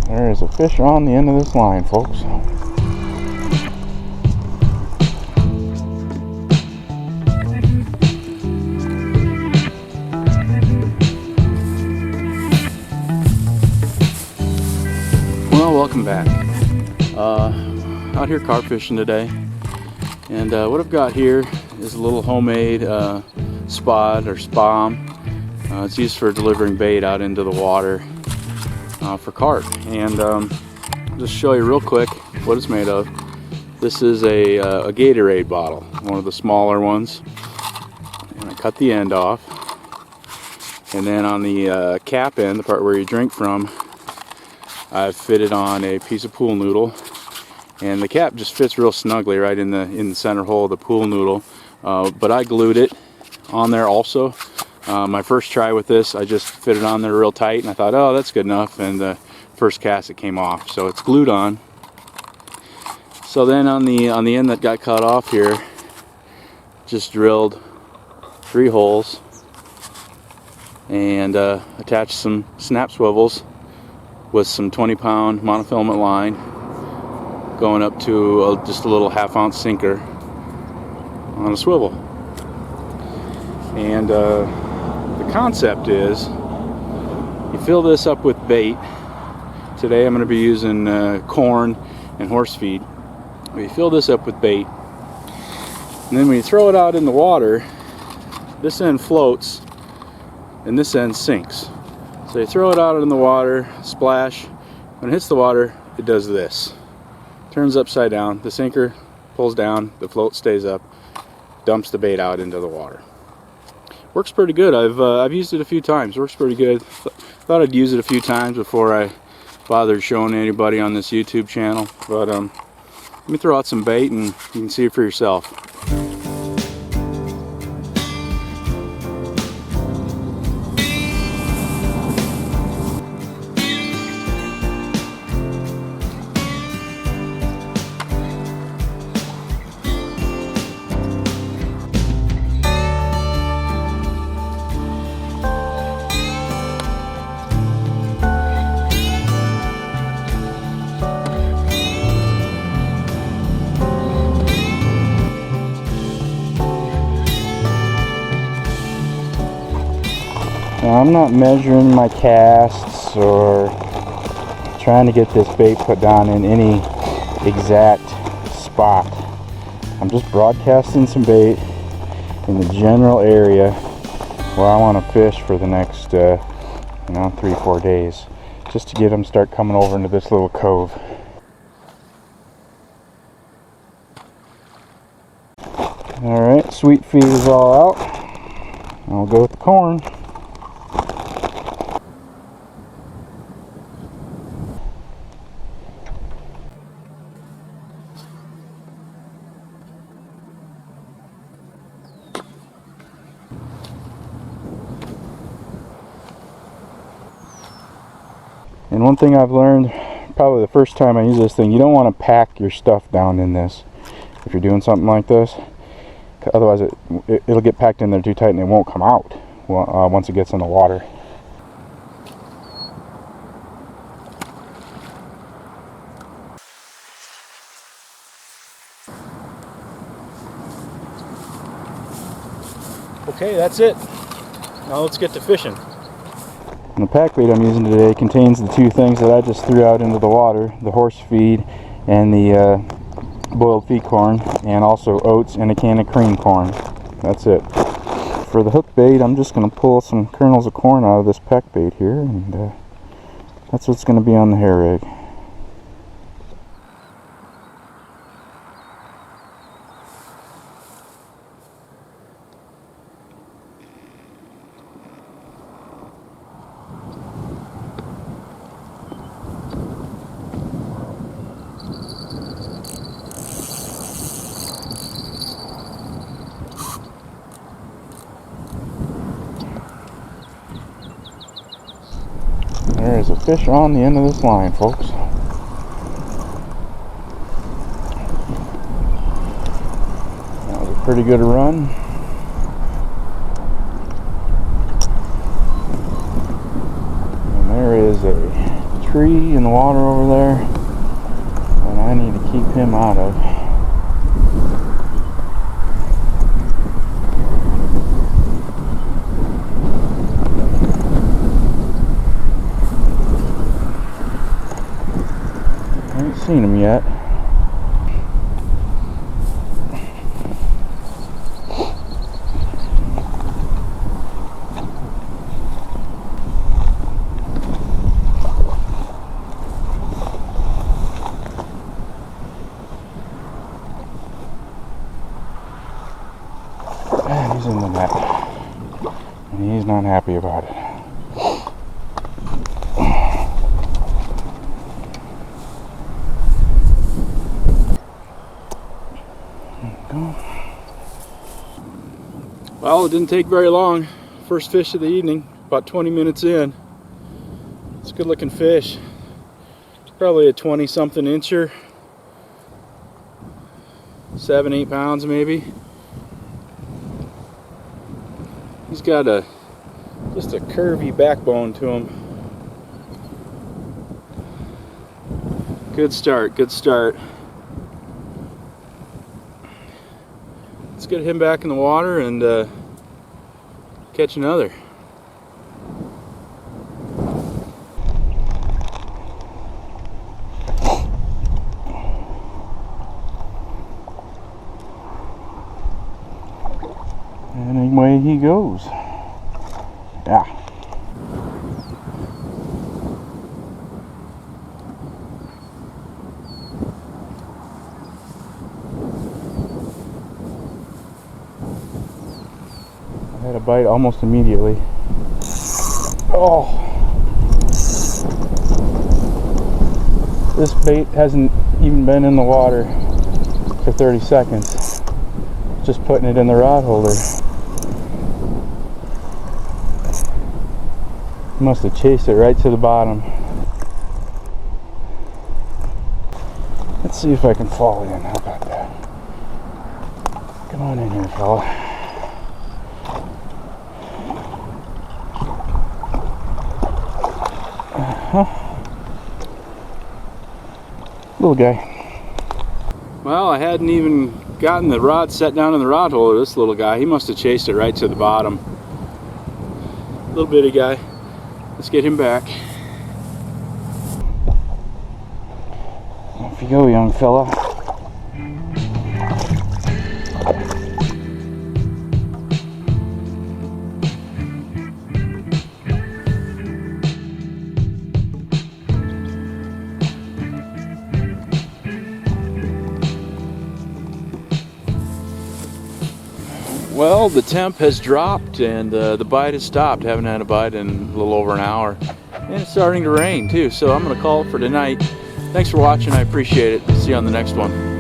There is a fish on the end of this line, folks. Well, welcome back. Out here carp fishing today, and what I've got here is a little homemade spod or spomb. It's used for delivering bait out into the water for carp, and I'll just show you real quick what it's made of. This is a Gatorade bottle, one of the smaller ones, and I cut the end off, and then on the cap end, the part where you drink from, I've fitted on a piece of pool noodle, and the cap just fits real snugly right in the center hole of the pool noodle, but I glued it on there also. My first try with this, I just fit it on there real tight, and I thought, oh, that's good enough, and the first cast it came off, so it's glued on. So then on the end that got cut off here, just drilled 3 holes and attached some snap swivels with some 20-pound monofilament line going up to just a little 1/2 ounce sinker on a swivel. And the concept is you fill this up with bait. Today I'm going to be using corn and horse feed. You fill this up with bait, and then when you throw it out in the water, this end floats and this end sinks. So you throw it out in the water, splash. When it hits the water, it does this. Turns upside down, the sinker pulls down, the float stays up, dumps the bait out into the water. Works pretty good. I've used it a few times. Works pretty good. Thought I'd use it a few times before I bothered showing anybody on this YouTube channel. But let me throw out some bait and you can see it for yourself. Now, I'm not measuring my casts or trying to get this bait put down in any exact spot. I'm just broadcasting some bait in the general area where I want to fish for the next 3-4 days, just to get them start coming over into this little cove. Alright, sweet feed is all out. I'll go with the corn. And one thing I've learned, probably the first time I use this thing, you don't want to pack your stuff down in this if you're doing something like this. Otherwise it'll get packed in there too tight and it won't come out once it gets in the water. Okay, that's it. Now let's get to fishing. And the pack bait I'm using today contains the 2 things that I just threw out into the water, the horse feed and the boiled feed corn, and also oats and a can of cream corn. That's it. For the hook bait, I'm just going to pull some kernels of corn out of this pack bait here, and that's what's going to be on the hair rig. There is a fish on the end of this line, folks. That was a pretty good run. And there is a tree in the water over there that I need to keep him out of. I haven't seen him yet. He's in the net, and he's not happy about it. There we go. Well, it didn't take very long. First fish of the evening, about 20 minutes in. It's a good looking fish. It's probably a 20-something incher, 7-8 pounds maybe. He's got just a curvy backbone to him. Good start, good start. Let's get him back in the water and catch another. And away he goes. Yeah. I had a bite almost immediately. Oh! This bait hasn't even been in the water for 30 seconds. Just putting it in the rod holder. Must have chased it right to the bottom. Let's see if I can fall in. How about that? Come on in here, fella. Little guy. Well, I hadn't even gotten the rod set down in the rod holder. This little guy, he must have chased it right to the bottom. Little bitty guy. Let's get him back. Off you go, young fella. Well, the temp has dropped and the bite has stopped. Haven't had a bite in a little over an hour. And it's starting to rain too, so I'm going to call it for tonight. Thanks for watching. I appreciate it. See you on the next one.